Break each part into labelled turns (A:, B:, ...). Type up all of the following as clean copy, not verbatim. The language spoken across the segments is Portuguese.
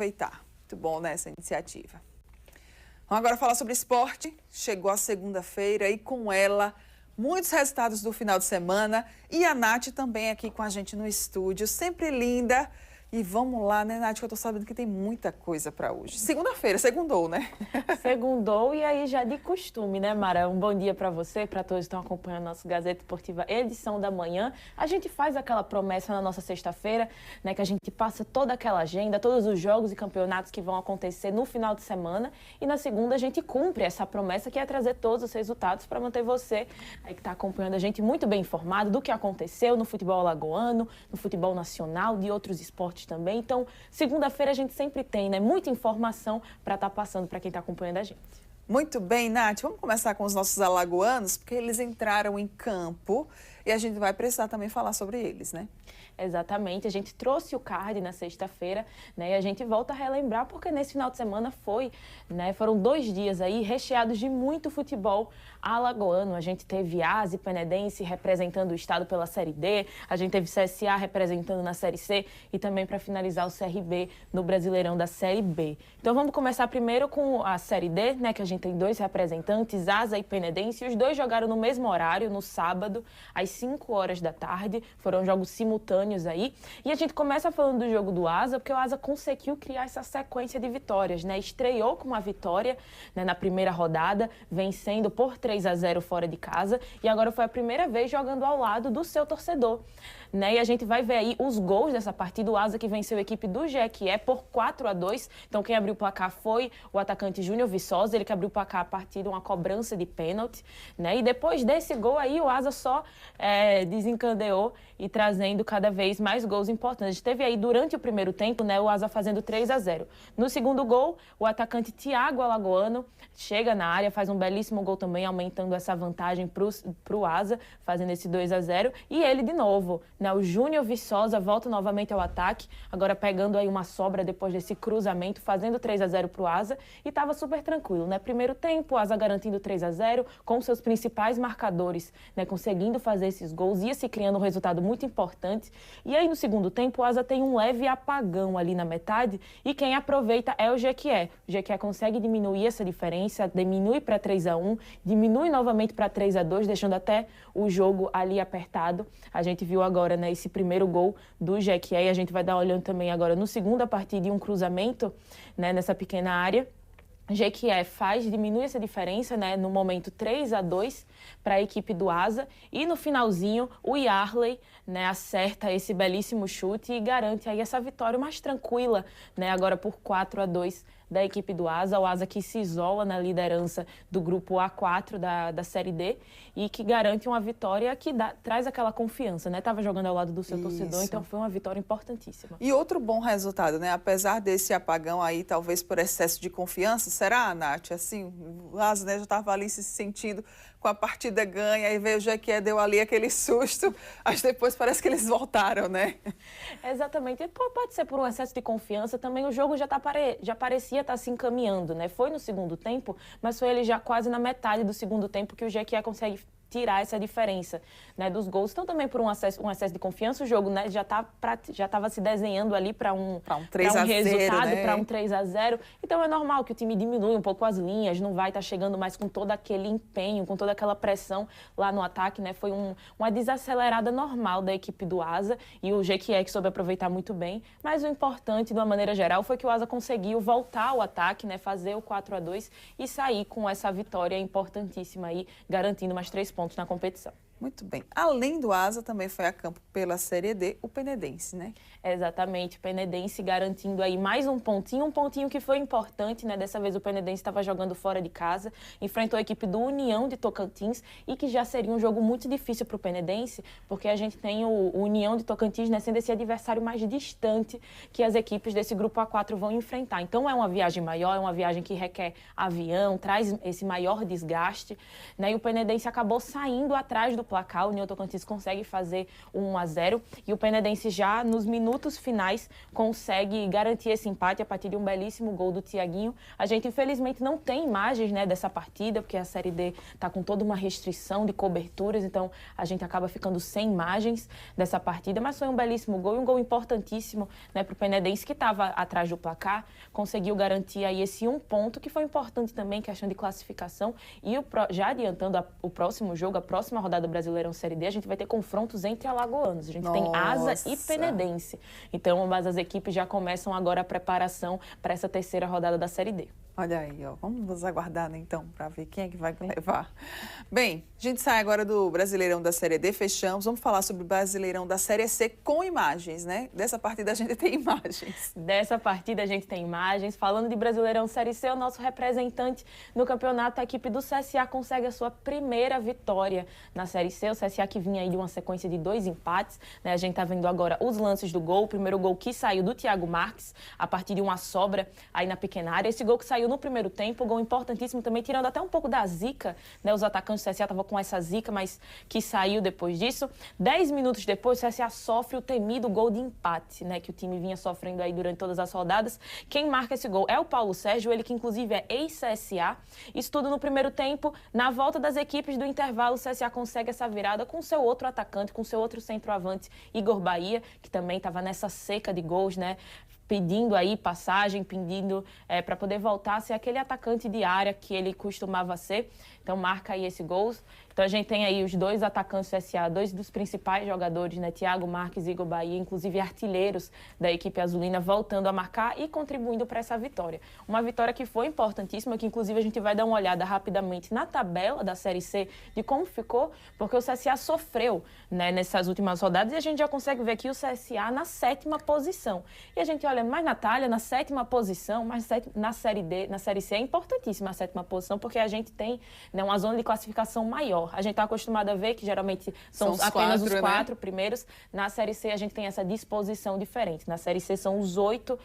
A: aproveitar. Muito bom, né, essa iniciativa. Vamos agora falar sobre esporte. Chegou a segunda-feira e com ela muitos resultados do final de semana. E a Nath também aqui com a gente no estúdio, sempre linda. E vamos lá, né, Nath, que eu tô sabendo que tem muita coisa para hoje. Segunda-feira, segundou, né?
B: Segundou e aí já de costume, né, Mara? Um bom dia para você, para todos que estão acompanhando a nossa Gazeta Esportiva edição da manhã. A gente faz aquela promessa na nossa sexta-feira, né, que a gente passa toda aquela agenda, todos os jogos e campeonatos que vão acontecer no final de semana. E na segunda a gente cumpre essa promessa, que é trazer todos os resultados para manter você aí que está acompanhando a gente muito bem informado do que aconteceu no futebol alagoano, no futebol nacional, de outros esportes também. Então, segunda-feira a gente sempre tem, né, muita informação para estar passando para quem está acompanhando a gente.
A: Muito bem, Nath. Vamos começar com os nossos alagoanos, porque eles entraram em campo e a gente vai precisar também falar sobre eles, né?
B: Exatamente, a gente trouxe o card na sexta-feira, né, e a gente volta a relembrar porque nesse final de semana foram 2 dias aí recheados de muito futebol alagoano. A gente teve ASA e Penedense representando o estado pela Série D, a gente teve CSA representando na Série C e também para finalizar o CRB no Brasileirão da Série B. Então vamos começar primeiro com a Série D, né, que a gente tem 2 representantes, ASA e Penedense, e os 2 jogaram no mesmo horário, no sábado, às 5 horas da tarde, foram jogos simultâneos aí. E a gente começa falando do jogo do ASA, porque o ASA conseguiu criar essa sequência de vitórias, né? Estreou com uma vitória, né, na primeira rodada, vencendo por 3-0 fora de casa, e agora foi a primeira vez jogando ao lado do seu torcedor, né? E a gente vai ver aí os gols dessa partida. O ASA que venceu a equipe do Jequié por 4-2. Então quem abriu o placar foi o atacante Júnior Viçosa, ele que abriu o placar a partir de uma cobrança de pênalti, né? E depois desse gol aí, o ASA só desencadeou e trazendo cada vez mais gols importantes. A gente teve aí durante o primeiro tempo, né, o ASA fazendo 3-0. No segundo gol, o atacante Thiago Alagoano chega na área, faz um belíssimo gol também, aumentando essa vantagem para o ASA, fazendo esse 2-0. E ele de novo, né, o Júnior Viçosa volta novamente ao ataque, agora pegando aí uma sobra depois desse cruzamento, fazendo 3-0 para o ASA, e estava super tranquilo, né? Primeiro tempo, o ASA garantindo 3-0, com seus principais marcadores, né, conseguindo fazer esses gols, ia se criando um resultado muito importante. E aí no segundo tempo, o ASA tem um leve apagão ali na metade, e quem aproveita é o Jequié. O Jequié consegue diminuir essa diferença, diminui para 3-1, diminui novamente para 3-2, deixando até o jogo ali apertado. A gente viu agora, né, esse primeiro gol do Jequié, e a gente vai dar olhando também agora no segundo, a partir de um cruzamento, né, nessa pequena área. Jequié diminui essa diferença, né, no momento 3-2 para a equipe do ASA, e no finalzinho o Yarley, né, acerta esse belíssimo chute e garante aí essa vitória mais tranquila, né, agora por 4-2 da equipe do ASA, o ASA que se isola na liderança do grupo A4 da Série D e que garante uma vitória que traz aquela confiança, né? Estava jogando ao lado do seu torcedor, então foi uma vitória importantíssima.
A: E outro bom resultado, né? Apesar desse apagão aí, talvez por excesso de confiança, será, Nath? Assim, o ASA, né, já estava ali se sentindo com a partida ganha, e veio o Jequié, deu ali aquele susto, mas depois parece que eles voltaram, né?
B: Exatamente. Pode ser por um excesso de confiança, também o jogo já parecia estar se encaminhando, né? Foi no segundo tempo, mas foi ele já quase na metade do segundo tempo que o Jequié consegue tirar essa diferença, né, dos gols. Então também por um excesso de confiança, o jogo, né, já estava se desenhando ali para um resultado,
A: né?
B: para um 3-0. Então é normal que o time diminua um pouco as linhas, não vai estar chegando mais com todo aquele empenho, com toda aquela pressão lá no ataque, né? Foi uma desacelerada normal da equipe do ASA, e o Jequié que soube aproveitar muito bem. Mas o importante, de uma maneira geral, foi que o ASA conseguiu voltar ao ataque, né, fazer o 4-2 e sair com essa vitória importantíssima aí, garantindo mais 3 pontos na competição.
A: Muito bem. Além do ASA, também foi a campo pela Série D, o Penedense, né?
B: Exatamente, o Penedense garantindo aí mais um pontinho que foi importante, né? Dessa vez o Penedense estava jogando fora de casa, enfrentou a equipe do União de Tocantins, e que já seria um jogo muito difícil para o Penedense, porque a gente tem o União de Tocantins, né, sendo esse adversário mais distante que as equipes desse grupo A4 vão enfrentar. Então é uma viagem maior, é uma viagem que requer avião, traz esse maior desgaste, né? E o Penedense acabou saindo atrás do placar, o União Tocantins consegue fazer o 1-0 e o Penedense já nos minutos finais consegue garantir esse empate a partir de um belíssimo gol do Tiaguinho. A gente infelizmente não tem imagens, né, dessa partida, porque a Série D está com toda uma restrição de coberturas, então a gente acaba ficando sem imagens dessa partida, mas foi um belíssimo gol e um gol importantíssimo, né, para o Penedense, que estava atrás do placar, conseguiu garantir aí esse 1 ponto, que foi importante também, questão de classificação. E já adiantando o próximo jogo, a próxima rodada do Brasileirão Série D, a gente vai ter confrontos entre alagoanos. A gente tem Asa e Penedense. Então, ambas as equipes já começam agora a preparação para essa terceira rodada da Série D.
A: Olha aí, ó. Vamos aguardar, né, então, para ver quem é que vai levar. Bem, a gente sai agora do Brasileirão da Série D, fechamos. Vamos falar sobre o Brasileirão da Série C com imagens, né? Dessa partida a gente tem imagens.
B: Dessa partida a gente tem imagens. Falando de Brasileirão Série C, o nosso representante no campeonato, a equipe do CSA, consegue a sua primeira vitória na Série C. O CSA que vinha aí de uma sequência de 2 empates, né? A gente tá vendo agora os lances do gol. O primeiro gol que saiu do Thiago Marques, a partir de uma sobra aí na pequena área. Esse gol que saiu no primeiro tempo, gol importantíssimo também, tirando até um pouco da zica, né? Os atacantes do CSA estavam com essa zica, mas que saiu depois disso. 10 minutos depois, o CSA sofre o temido gol de empate, né? Que o time vinha sofrendo aí durante todas as rodadas. Quem marca esse gol é o Paulo Sérgio, ele que inclusive é ex-CSA. Isso tudo no primeiro tempo. Na volta das equipes do intervalo, o CSA consegue essa virada com seu outro atacante, com seu outro centroavante, Igor Bahia, que também estava nessa seca de gols, né? Pedindo aí passagem, pedindo para poder voltar a ser aquele atacante de área que ele costumava ser. Então marca aí esse gol. Então a gente tem aí os 2 atacantes do CSA, 2 dos principais jogadores, né? Thiago Marques e Igor Bahia, inclusive artilheiros da equipe azulina, voltando a marcar e contribuindo para essa vitória. Uma vitória que foi importantíssima, que inclusive a gente vai dar uma olhada rapidamente na tabela da Série C de como ficou, porque o CSA sofreu, né, nessas últimas rodadas, e a gente já consegue ver aqui o CSA na 7ª posição. E a gente olha, mas Natália, na 7ª posição, mas na Série D, na Série C é importantíssima a 7ª posição, porque a gente tem, né, uma zona de classificação maior. A gente está acostumado a ver que geralmente são apenas os 4 primeiros. Na Série C a gente tem essa disposição diferente. Na Série C são os 8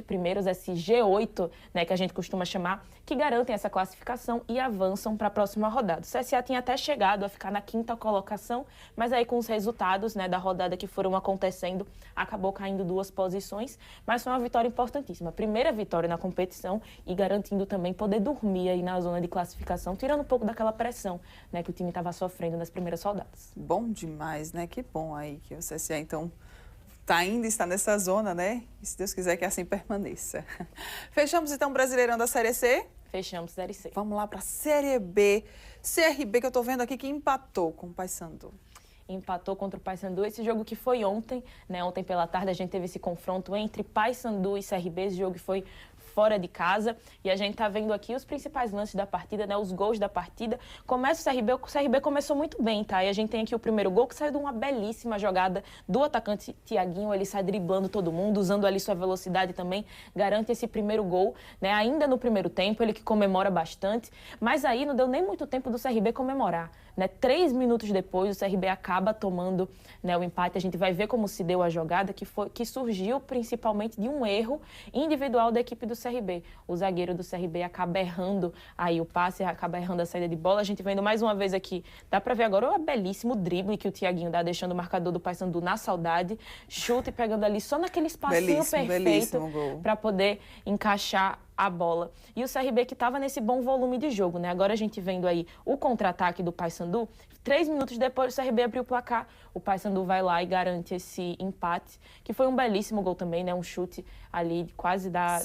B: primeiros, esse G8, né, que a gente costuma chamar, que garantem essa classificação e avançam para a próxima rodada. O CSA tinha até chegado a ficar na 5ª colocação, mas aí com os resultados, né, da rodada que foram acontecendo, acabou caindo 2 posições, mas foi uma vitória importantíssima. Primeira vitória na competição e garantindo também poder dormir aí na zona de classificação, tirando um pouco daquela pressão, né, que o time estava sofrendo nas primeiras rodadas.
A: Bom demais, né? Que bom aí que o CSA, então, ainda está nessa zona, né? E se Deus quiser que assim permaneça. Fechamos, então, o Brasileirão da Série C?
B: Fechamos Série C.
A: Vamos lá para a Série B. CRB, que eu estou vendo aqui, que empatou com o Paysandu.
B: Empatou contra o Paysandu, esse jogo que foi ontem, né? Ontem pela tarde a gente teve esse confronto entre Paysandu e CRB, esse jogo que foi fora de casa, e a gente tá vendo aqui os principais lances da partida, né, os gols da partida. Começa o CRB começou muito bem, tá? E a gente tem aqui o primeiro gol que saiu de uma belíssima jogada do atacante Tiaguinho, ele sai driblando todo mundo, usando ali sua velocidade também, garante esse primeiro gol, né? Ainda no primeiro tempo, ele que comemora bastante, mas aí não deu nem muito tempo do CRB comemorar, né? 3 minutos depois, o CRB acaba tomando, né, o empate. A gente vai ver como se deu a jogada, que surgiu principalmente de um erro individual da equipe do CRB. O zagueiro do CRB acaba errando aí o passe, acaba errando a saída de bola. A gente vendo mais uma vez aqui, dá para ver agora o belíssimo drible que o Tiaguinho dá, deixando o marcador do Paysandu na saudade, chute pegando ali só naquele espacinho perfeito para poder encaixar a bola. E o CRB que estava nesse bom volume de jogo, né? Agora a gente vendo aí o contra-ataque do Paysandu, 3 minutos depois o CRB abriu o placar, o Paysandu vai lá e garante esse empate, que foi um belíssimo gol também, né? Um chute ali quase da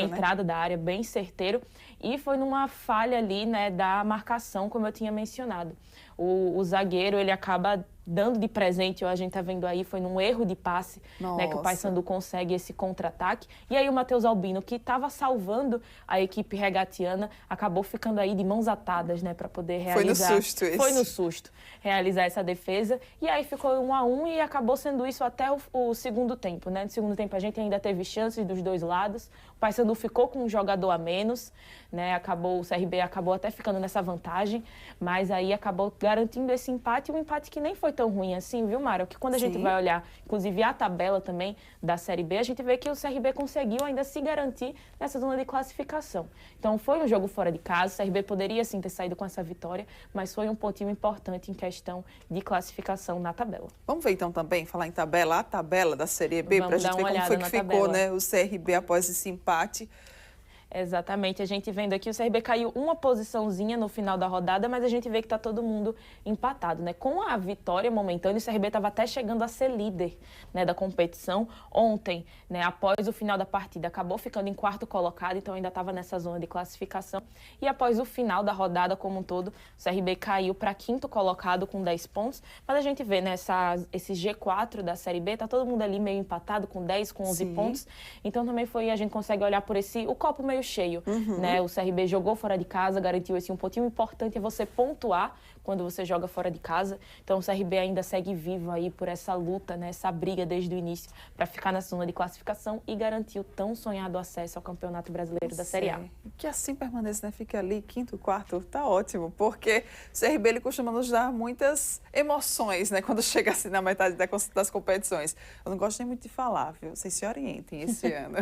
B: entrada, né, da área, bem certeiro, e foi numa falha ali, né, da marcação, como eu tinha mencionado. O zagueiro, ele acaba dando de presente, a gente tá vendo aí, foi num erro de passe, né, que o Paysandu consegue esse contra-ataque. E aí o Matheus Albino, que estava salvando a equipe regatiana, acabou ficando aí de mãos atadas, né, para poder realizar.
A: Foi no susto isso.
B: Foi no susto, realizar essa defesa. E aí ficou 1-1 e acabou sendo isso até o segundo tempo, né? No segundo tempo a gente ainda teve chances dos dois lados. O Paysandu ficou com um jogador a menos, né? O CRB acabou até ficando nessa vantagem, mas aí acabou garantindo esse empate, um empate que nem foi tão ruim assim, viu, Mara? Que quando a gente vai olhar, inclusive a tabela também da Série B, a gente vê que o CRB conseguiu ainda se garantir nessa zona de classificação. Então foi um jogo fora de casa, o CRB poderia sim ter saído com essa vitória, mas foi um pontinho importante em questão de classificação na tabela.
A: Vamos ver então também, falar em tabela, a tabela da Série B, para a gente ver como foi que ficou, né, o CRB após esse empate.
B: Exatamente, a gente vendo aqui, o CRB caiu uma posiçãozinha no final da rodada, mas a gente vê que está todo mundo empatado, né? Com a vitória momentânea, o CRB estava até chegando a ser líder, né, da competição. Ontem, né, após o final da partida, acabou ficando em quarto colocado, então ainda estava nessa zona de classificação. E após o final da rodada como um todo, o CRB caiu para quinto colocado com 10 pontos, mas a gente vê, né, esse G4 da Série B, tá todo mundo ali meio empatado, com 10, com 11 pontos. Então também a gente consegue olhar por o copo meio cheio, né? O CRB jogou fora de casa, garantiu um pontinho importante é você pontuar quando você joga fora de casa. Então o CRB ainda segue vivo aí por essa luta, né? Essa briga desde o início para ficar na zona de classificação e garantir o tão sonhado acesso ao Campeonato Brasileiro da Série A.
A: Que assim permaneça, né? Fica ali quinto, quarto, tá ótimo, porque o CRB ele costuma nos dar muitas emoções, né? Quando chega assim na metade das competições. Eu não gosto nem muito de falar, viu? Vocês se orientem esse ano.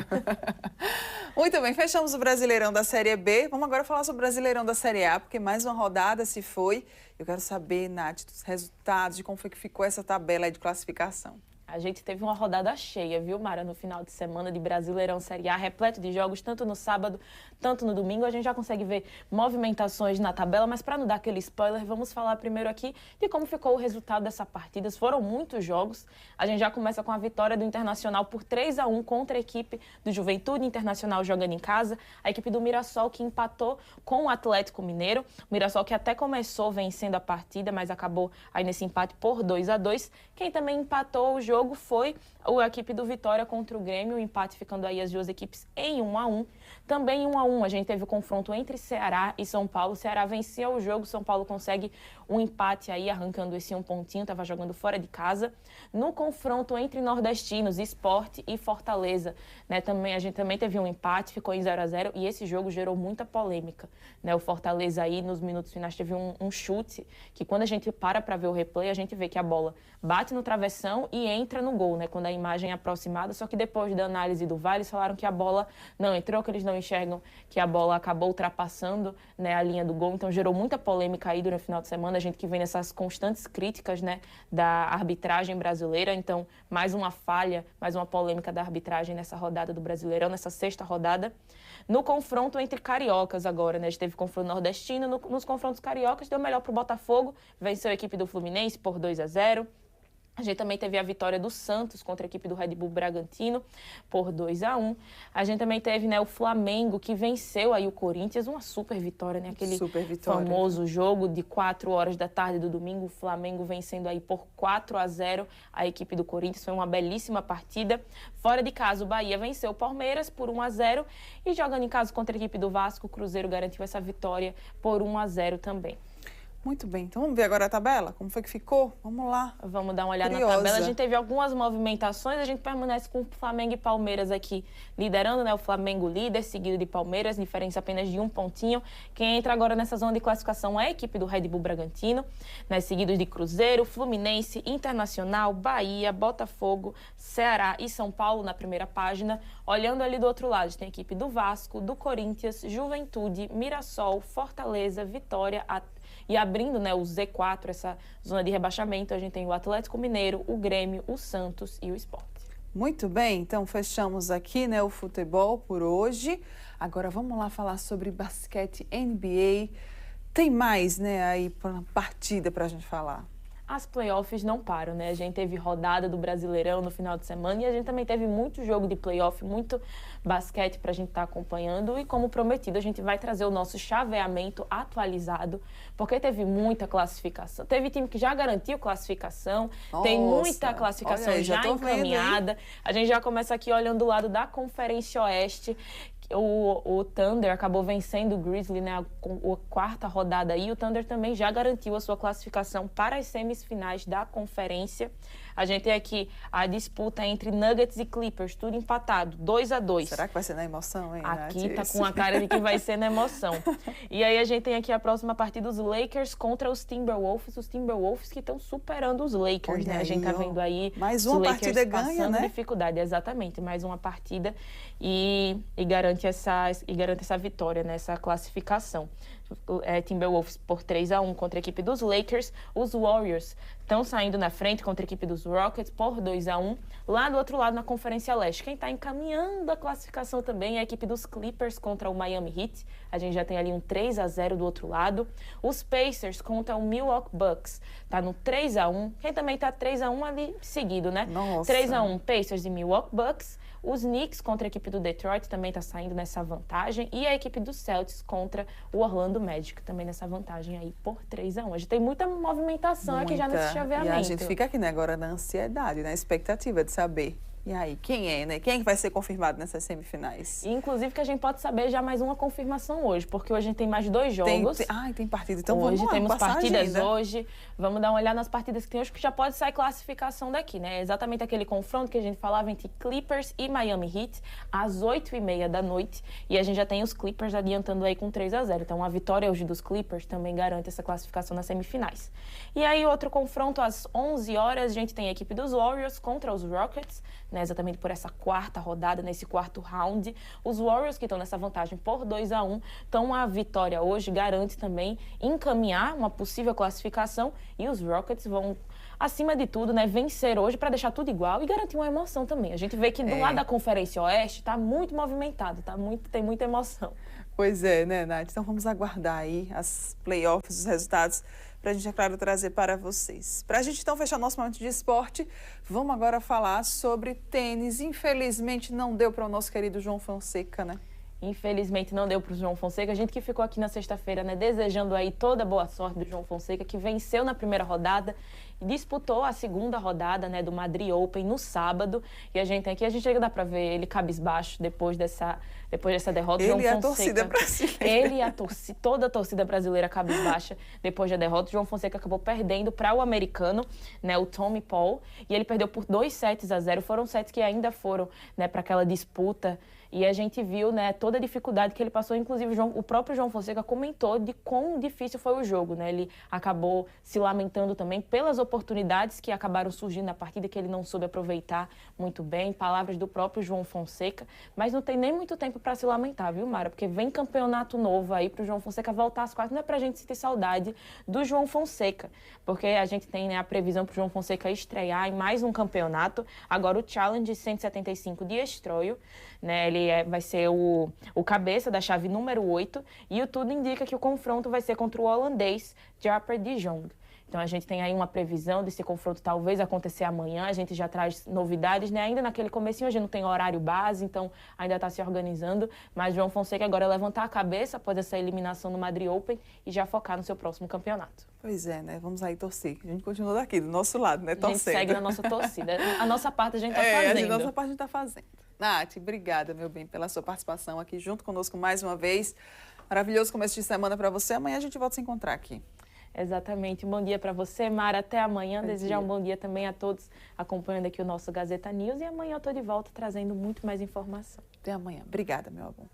A: Muito bem, fechamos o Brasileirão da Série B. Vamos agora falar sobre o Brasileirão da Série A, porque mais uma rodada se foi. Eu quero saber, Nath, dos resultados, de como foi que ficou essa tabela aí de classificação.
B: A gente teve uma rodada cheia, viu, Mara, no final de semana de Brasileirão Série A, repleto de jogos, tanto no sábado, tanto no domingo. A gente já consegue ver movimentações na tabela, mas para não dar aquele spoiler, vamos falar primeiro aqui de como ficou o resultado dessa partida. Foram muitos jogos. A gente já começa com a vitória do Internacional por 3-1 contra a equipe do Juventude Internacional jogando em casa. A equipe do Mirassol que empatou com o Atlético Mineiro. O Mirassol que até começou vencendo a partida, mas acabou aí nesse empate por 2-2. Quem também empatou o jogo foi a equipe do Vitória contra o Grêmio, o empate ficando aí as duas equipes em 1-1. Também 1-1, a gente teve o confronto entre Ceará e São Paulo. O Ceará venceu o jogo, São Paulo consegue um empate aí, arrancando esse pontinho, estava jogando fora de casa. No confronto entre nordestinos, Sport e Fortaleza, né, a gente também teve um empate, ficou em 0-0 e esse jogo gerou muita polêmica, né? O Fortaleza aí nos minutos finais teve um chute que quando a gente para ver o replay, a gente vê que a bola bate no travessão e entra no gol, né, quando a imagem é aproximada, só que depois da análise do VAR, eles falaram que a bola não entrou, que eles não enxergam que a bola acabou ultrapassando, né, a linha do gol, então gerou muita polêmica aí durante o final de semana, a gente que vem nessas constantes críticas, né, da arbitragem brasileira, então mais uma falha, mais uma polêmica da arbitragem nessa rodada do Brasileirão, nessa sexta rodada. No confronto entre cariocas agora, né, a gente teve confronto nordestino, nos confrontos cariocas deu melhor para o Botafogo, venceu a equipe do Fluminense por 2-0. A gente também teve a vitória do Santos contra a equipe do Red Bull Bragantino por 2-1. A gente também teve, né, o Flamengo que venceu aí o Corinthians, uma super vitória, né? Aquele famoso jogo de 4 horas da tarde do domingo, o Flamengo vencendo aí por 4-0 a equipe do Corinthians. Foi uma belíssima partida. Fora de casa, o Bahia venceu o Palmeiras por 1-0 e jogando em casa contra a equipe do Vasco, o Cruzeiro garantiu essa vitória por 1-0 também.
A: Muito bem, então vamos ver agora a tabela, como foi que ficou? Vamos lá.
B: Vamos dar uma olhada na tabela. A gente teve algumas movimentações, a gente permanece com Flamengo e Palmeiras aqui liderando, né? O Flamengo líder, seguido de Palmeiras, diferença apenas de 1 pontinho. Quem entra agora nessa zona de classificação é a equipe do Red Bull Bragantino, né? Seguidos de Cruzeiro, Fluminense, Internacional, Bahia, Botafogo, Ceará e São Paulo na primeira página. Olhando ali do outro lado, tem a equipe do Vasco, do Corinthians, Juventude, Mirassol, Fortaleza, Vitória, e abrindo, né, o Z4, essa zona de rebaixamento, a gente tem o Atlético Mineiro, o Grêmio, o Santos e o Sport.
A: Muito bem, então fechamos aqui, né, o futebol por hoje. Agora vamos lá falar sobre basquete NBA. Tem mais, né, aí partida para a gente falar.
B: As playoffs não param, né? A gente teve rodada do Brasileirão no final de semana e a gente também teve muito jogo de playoff, muito basquete para a gente estar acompanhando. E como prometido, a gente vai trazer o nosso chaveamento atualizado, porque teve muita classificação. Teve time que já garantiu classificação, tem muita classificação aí, já encaminhada. A gente já começa aqui olhando do lado da Conferência Oeste. O Thunder acabou vencendo o Grizzly, né, a quarta rodada aí. O Thunder também já garantiu a sua classificação para as semifinais da conferência. A gente tem aqui a disputa entre Nuggets e Clippers, tudo empatado, 2-2.
A: Será que vai ser na emoção, hein,
B: Aqui
A: Nath,
B: tá
A: esse?
B: com a cara de que vai ser na emoção. E aí a gente tem aqui a próxima partida, os Lakers contra os Timberwolves que estão superando os Lakers,
A: Olha
B: né? A gente tá
A: aí, ó.
B: vendo aí
A: Mais
B: os
A: uma
B: Lakers
A: partida ganha,
B: passando
A: né?
B: dificuldade, exatamente, mais uma partida e garante essa vitória nessa classificação. Timberwolves por 3-1 contra a equipe dos Lakers. Os Warriors estão saindo na frente contra a equipe dos Rockets por 2-1. Lá do outro lado, na Conferência Leste, quem está encaminhando a classificação também é a equipe dos Clippers contra o Miami Heat. A gente já tem ali um 3-0 do outro lado. Os Pacers contra o Milwaukee Bucks. Tá no 3-1. Quem também tá 3-1 ali seguido, né?
A: Nossa.
B: 3-1 Pacers e Milwaukee Bucks. Os Knicks contra a equipe do Detroit também está saindo nessa vantagem. E a equipe dos Celtics contra o Orlando Magic também nessa vantagem aí por 3-1. A gente tem muita movimentação aqui já nesse chaveamento.
A: E a gente fica aqui, né, agora na ansiedade, na expectativa de saber. E aí, quem é, né? Quem vai ser confirmado nessas semifinais?
B: E, inclusive, que a gente pode saber já mais uma confirmação hoje, porque hoje a gente tem mais 2 jogos.
A: Tem partida, então
B: hoje
A: vamos lá,
B: temos
A: passar a
B: partidas
A: agenda.
B: hoje. Vamos dar uma olhada nas partidas que tem hoje, que já pode sair classificação daqui, né? Exatamente aquele confronto que a gente falava entre Clippers e Miami Heat, às 8h30 da noite. E a gente já tem os Clippers adiantando aí com 3-0. Então, a vitória hoje dos Clippers também garante essa classificação nas semifinais. E aí, outro confronto às 11 horas, a gente tem a equipe dos Warriors contra os Rockets, né, exatamente por essa quarta rodada, nesse quarto round. Os Warriors, que estão nessa vantagem por 2-1, então a vitória hoje garante também encaminhar uma possível classificação e os Rockets vão, acima de tudo, né, vencer hoje para deixar tudo igual e garantir uma emoção também. A gente vê que do lado da Conferência Oeste está muito movimentado, tem muita emoção.
A: Pois é, né, Nath? Então vamos aguardar aí as playoffs, os resultados, para a gente, é claro, trazer para vocês. Para a gente, então, fechar nosso momento de esporte, vamos agora falar sobre tênis. Infelizmente, não deu para o nosso querido João Fonseca, né?
B: Infelizmente não deu para o João Fonseca. A gente que ficou aqui na sexta-feira, né, desejando aí toda a boa sorte do João Fonseca, que venceu na primeira rodada e disputou a segunda rodada, né, do Madrid Open no sábado. E a gente aqui, ainda dá para ver ele cabisbaixo depois dessa derrota.
A: Ele
B: João
A: e a
B: Fonseca,
A: torcida brasileira.
B: Ele e toda a torcida brasileira cabisbaixa depois da derrota. João Fonseca acabou perdendo para o americano, né, o Tommy Paul, e ele perdeu por 2-0. Foram sets que ainda foram, né, para aquela disputa. E a gente viu, né, toda a dificuldade que ele passou. Inclusive, o próprio João Fonseca comentou de quão difícil foi o jogo, né? Ele acabou se lamentando também pelas oportunidades que acabaram surgindo na partida, que ele não soube aproveitar muito bem. Palavras do próprio João Fonseca. Mas não tem nem muito tempo para se lamentar, viu, Mara? Porque vem campeonato novo aí para o João Fonseca voltar às quartas. Não é para a gente sentir saudade do João Fonseca, porque a gente tem, né, a previsão para o João Fonseca estrear em mais um campeonato. Agora o Challenge 175 de Estroio, né? Ele vai ser o cabeça da chave número 8 e tudo indica que o confronto vai ser contra o holandês Jasper de Jong. Então a gente tem aí uma previsão desse confronto talvez acontecer amanhã. A gente já traz novidades, né? Ainda naquele comecinho a gente não tem horário base, então ainda está se organizando. Mas João Fonseca agora levantar a cabeça após essa eliminação no Madrid Open e já focar no seu próximo campeonato.
A: Pois é, né? Vamos aí torcer. A gente continua daqui, do nosso lado, né? Torcendo.
B: A gente segue na nossa torcida. A nossa parte a gente está fazendo.
A: A nossa parte a gente está fazendo. Nath, obrigada, meu bem, pela sua participação aqui junto conosco mais uma vez. Maravilhoso começo de semana para você. Amanhã a gente volta a se encontrar aqui.
B: Exatamente. Um bom dia para você, Mara. Até amanhã.
A: Bom
B: Desejar
A: dia.
B: um bom dia também a todos acompanhando aqui o nosso Gazeta News. E amanhã eu estou de volta trazendo muito mais informação.
A: Até amanhã. Obrigada, meu amor.